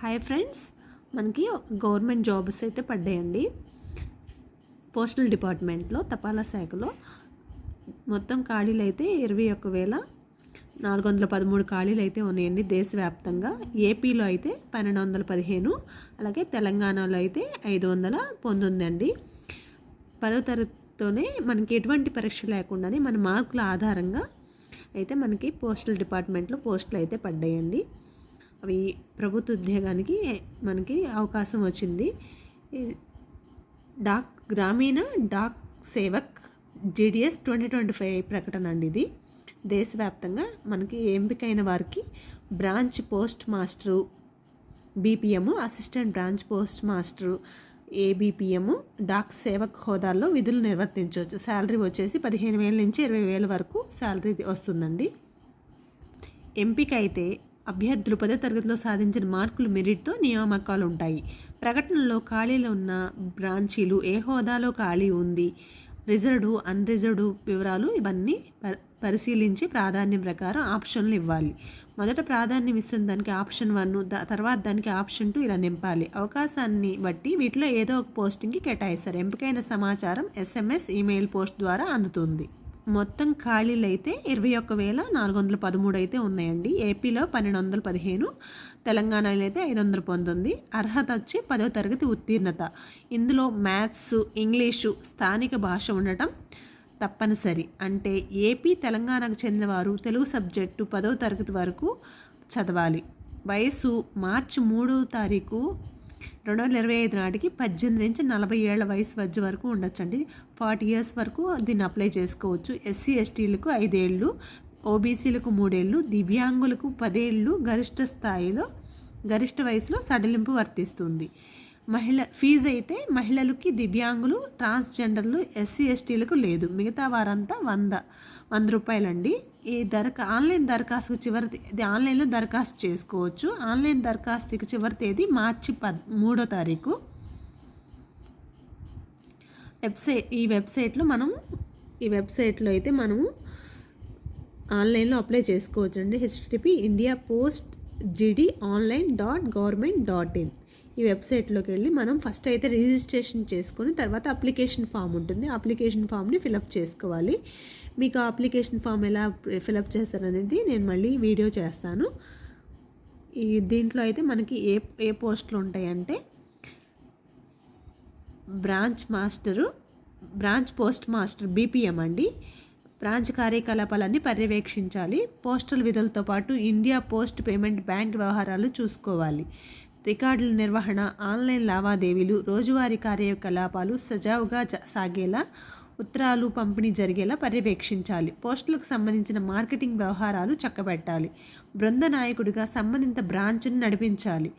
Hi friends, మనకి government jobs అయితే పడ్డాయండి. Postal డిపార్ట్మెంట్లో తపాలా శాఖలో మొత్తం ఖాళీలు అయితే 21,413 ఖాళీలు అయితే ఉన్నాయండి దేశవ్యాప్తంగా. ఏపీలో అయితే 1215, అలాగే తెలంగాణలో అయితే 519 అండి. 10వ తరగతితోనే మనకి ఎటువంటి పరీక్ష లేకుండానే మన మార్కుల ఆధారంగా అయితే మనకి పోస్టల్ డిపార్ట్మెంట్లో పోస్టులు అయితే పడ్డాయండి. అవి ప్రభుత్వ ఉద్యోగానికి మనకి అవకాశం వచ్చింది. గ్రామీణ డాక్ సేవక్ GDS 2025 ప్రకటన అండి. ఇది దేశవ్యాప్తంగా మనకి ఎంపికైన వారికి branch post master, BPM, assistant branch post master, ABPM, Dak Sevak హోదాల్లో విధులు నిర్వర్తించవచ్చు. శాలరీ వచ్చేసి 15,000 నుంచి 20,000 వరకు శాలరీ వస్తుందండి. ఎంపిక అయితే అభ్యర్థులు 10వ తరగతిలో సాధించిన మార్కులు మెరిట్తో నియామకాలు ఉంటాయి. ప్రకటనలో ఖాళీలో ఉన్న బ్రాంచీలు, ఏ హోదాలో ఖాళీ ఉంది, రిజర్వ్డ్ అన్రిజర్వ్డ్ వివరాలు ఇవన్నీ పరిశీలించి ప్రాధాన్యం ప్రకారం ఆప్షన్లు ఇవ్వాలి. మొదట ప్రాధాన్యం ఇస్తున్న దానికి ఆప్షన్ 1, తర్వాత దానికి ఆప్షన్ 2 ఇలా నింపాలి. అవకాశాన్ని బట్టి వీటిలో ఏదో ఒక పోస్టింగ్కి కేటాయిస్తారు. ఎంపికైన సమాచారం SMS, ఈమెయిల్ పోస్ట్ ద్వారా అందుతుంది. మొత్తం ఖాళీలు అయితే 21,413 అయితే ఉన్నాయండి. ఏపీలో 1,215, తెలంగాణలో అయితే 519. అర్హత వచ్చి 10వ తరగతి ఉత్తీర్ణత. ఇందులో మ్యాథ్స్, ఇంగ్లీషు, స్థానిక భాష ఉండటం తప్పనిసరి. అంటే ఏపీ, తెలంగాణకు చెందిన వారు తెలుగు సబ్జెక్టు 10వ తరగతి వరకు చదవాలి. వయసు మార్చి 3వ తారీఖు 2025 నాటికి 18 నుంచి 40 ఏళ్ల వయసు మధ్య వరకు ఉండొచ్చండి. 40 years వరకు దీన్ని అప్లై చేసుకోవచ్చు. SC STలకు 5 ఏళ్ళు, OBCలకు 3 ఏళ్ళు, దివ్యాంగులకు 10 ఏళ్ళు, గరిష్ట వయసులో సడలింపు వర్తిస్తుంది. ఫీజు అయితే మహిళలకి, దివ్యాంగులు, ట్రాన్స్జెండర్లు, SC STలకు లేదు. మిగతా వారంతా 100 రూపాయలండి. ఈ ఆన్లైన్ దరఖాస్తు ఇది ఆన్లైన్లో దరఖాస్తు చేసుకోవచ్చు. ఆన్లైన్ దరఖాస్తుకి చివరి తేదీ మార్చి 3వ తారీఖు. ఈ వెబ్సైట్లో అయితే మనము ఆన్లైన్లో అప్లై చేసుకోవచ్చు అండి. http indiapostgdonline.government.in. ఈ వెబ్సైట్లోకి వెళ్ళి మనం ఫస్ట్ అయితే రిజిస్ట్రేషన్ చేసుకొని తర్వాత అప్లికేషన్ ఫామ్ ఉంటుంది. అప్లికేషన్ ఫామ్ని ఫిలప్ చేసుకోవాలి. మీకు ఆ అప్లికేషన్ ఫామ్ ఎలా ఫిలప్ చేస్తారనేది నేను మళ్ళీ వీడియో చేస్తాను. దీంట్లో అయితే మనకి ఏ పోస్టులు ఉంటాయంటే బ్రాంచ్ పోస్ట్ మాస్టర్ BPM అండి. బ్రాంచ్ కార్యకలాపాలన్నీ పర్యవేక్షించాలి. పోస్టల్ విధులతో పాటు ఇండియా పోస్ట్ పేమెంట్ బ్యాంక్ వ్యవహారాలు చూసుకోవాలి. రికార్డుల నిర్వహణ, ఆన్లైన్ లావాదేవీలు, రోజువారీ కార్యకలాపాలు సజావుగా సాగేలా ఉత్తరాలు పంపిణీ జరిగేలా పర్యవేక్షించాలి. పోస్టులకు సంబంధించిన మార్కెటింగ్ వ్యవహారాలు చక్కబెట్టాలి. బృంద నాయకుడిగా సంబంధిత బ్రాంచ్ను నడిపించాలి.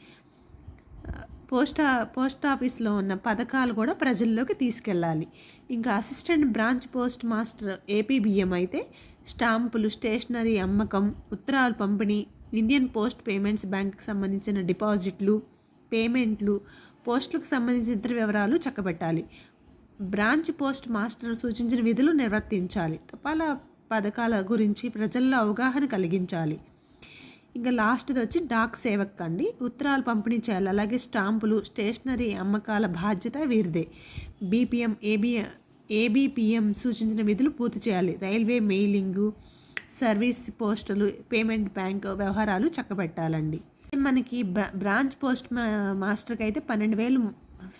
పోస్టాఫీస్లో ఉన్న పథకాలు కూడా ప్రజల్లోకి తీసుకెళ్ళాలి. ఇంకా assistant branch post master APBM అయితే స్టాంపులు, స్టేషనరీ అమ్మకం, ఉత్తరాలు పంపిణీ, ఇండియన్ పోస్ట్ పేమెంట్స్ బ్యాంక్కి సంబంధించిన డిపాజిట్లు, పేమెంట్లు, పోస్టులకు సంబంధించిన ఇతర వివరాలు చక్కబెట్టాలి. బ్రాంచ్ పోస్ట్ మాస్టర్ సూచించిన విధులు నిర్వర్తించాలి. తపాలా పథకాల గురించి ప్రజల్లో అవగాహన కలిగించాలి. ఇంకా లాస్ట్ది వచ్చి డాక్ సేవక్ అండి. ఉత్తరాలు పంపిణీ చేయాలి. అలాగే స్టాంపులు, స్టేషనరీ అమ్మకాల బాధ్యత వీరిదే. ABPM సూచించిన విధులు పూర్తి చేయాలి. రైల్వే మెయిలింగు, సర్వీస్, పోస్టలు, పేమెంట్ బ్యాంక్ వ్యవహారాలు చక్కబెట్టాలండి. మనకి బ్రాంచ్ పోస్ట్ మాస్టర్కి అయితే 12,000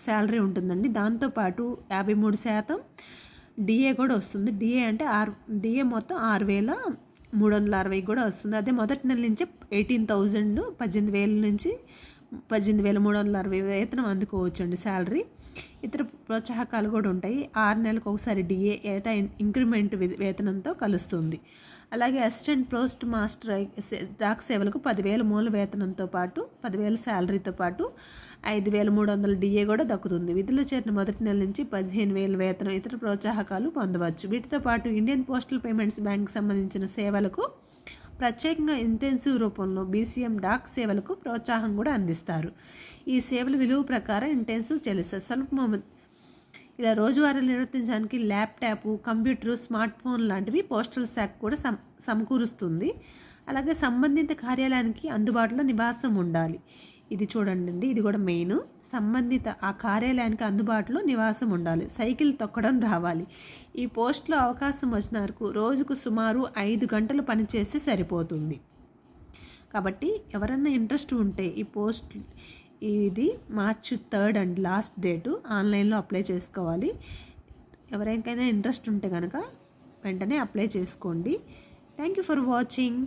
శాలరీ ఉంటుందండి. దాంతోపాటు 53% DA కూడా వస్తుంది. DA మొత్తం 6,360 కూడా వస్తుంది. అదే మొదటి నెల నుంచి 18,000, 18,000 నుంచి 18,360 వేతనం అందుకోవచ్చు అండి శాలరీ. ఇతర ప్రోత్సాహకాలు కూడా ఉంటాయి. 6 నెలలకు ఒకసారి DA, ఏటా ఇంక్రిమెంట్ వేతనంతో కలుస్తుంది. అలాగే అసిస్టెంట్ పోస్ట్ మాస్టర్ డాక్ సేవలకు 10,000 మూల వేతనంతో పాటు 10,000 శాలరీతో పాటు 5,300 DA కూడా దక్కుతుంది. విధులు చేరిన మొదటి నెల నుంచి 15,000 వేతనం, ఇతర ప్రోత్సాహకాలు పొందవచ్చు. వీటితో పాటు ఇండియన్ పోస్టల్ పేమెంట్స్ బ్యాంక్ సంబంధించిన సేవలకు ప్రత్యేకంగా ఇంటెన్సివ్ రూపంలో BCM డాక్ సేవలకు ప్రోత్సాహం కూడా అందిస్తారు. ఈ సేవల విలువ ప్రకారం ఇంటెన్సివ్ చెల్లిస్తారు. ఇలా రోజువారీలు నిర్వర్తించడానికి ల్యాప్టాప్, కంప్యూటరు, స్మార్ట్ ఫోన్ లాంటివి పోస్టల్ శాఖ కూడా సమకూరుస్తుంది. అలాగే సంబంధిత కార్యాలయానికి అందుబాటులో నివాసం ఉండాలి. ఇది చూడండి, ఇది కూడా మెయిన్. సంబంధిత ఆ కార్యాలయానికి అందుబాటులో నివాసం ఉండాలి, సైకిల్ తొక్కడం రావాలి. ఈ పోస్ట్లో అవకాశం వచ్చిన వరకు రోజుకు సుమారు 5 గంటలు పనిచేస్తే సరిపోతుంది. కాబట్టి ఎవరన్నా ఇంట్రెస్ట్ ఉంటే ఈ పోస్ట్, ఇది March 3 అండి లాస్ట్ డేటు. ఆన్లైన్లో అప్లై చేసుకోవాలి. ఎవరికైనా ఇంట్రెస్ట్ ఉంటే కనుక వెంటనే అప్లై చేసుకోండి. Thank you for watching.